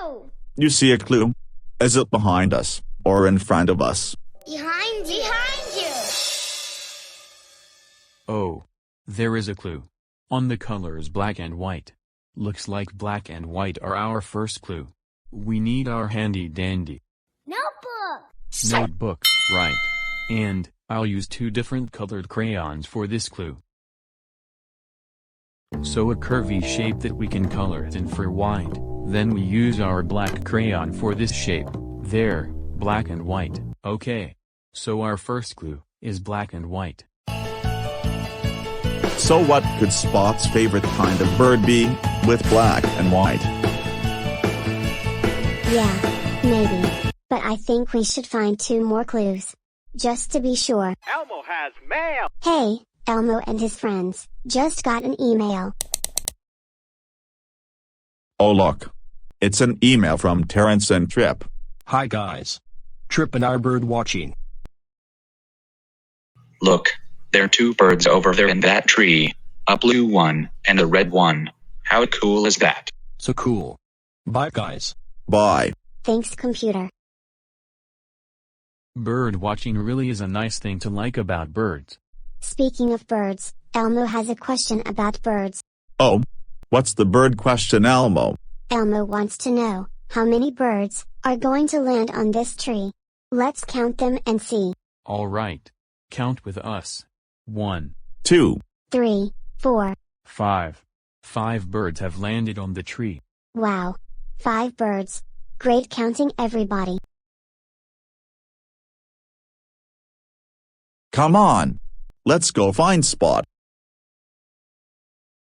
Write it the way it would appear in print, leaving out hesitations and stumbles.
clue! You see a clue? Is it behind us, or in front of us? Behind you! Behind you! Oh. There is a clue. On the colors black and white. Looks like black and white are our first clue. We need our handy dandy Notebook! notebook, right. And, I'll use 2 different colored crayons for this clue. So a curvy shape that we can color it in for white, then we use our black crayon for this shape, there, black and white, okay. So our first clue, is black and white. So what could Spot's favorite kind of bird be, with black and white? Yeah, maybe. But I think we should find 2 more clues. Just to be sure. Elmo has mail! Hey, Elmo and his friends, just got an email. Oh look. It's an email from Terrence and Trip. Hi guys. Trip and I are bird watching. Look, there are 2 birds over there in that tree. A blue one, and a red one. How cool is that? So cool. Bye guys. Bye. Thanks, computer. Bird watching really is a nice thing to like about birds. Speaking of birds, Elmo has a question about birds. Oh? What's the bird question, Elmo? Elmo wants to know, how many birds are going to land on this tree? Let's count them and see. Alright. Count with us. 1, 2, 3, 4. 5. 5 birds have landed on the tree. Wow. 5 birds. Great counting, everybody. Come on. Let's go find Spot.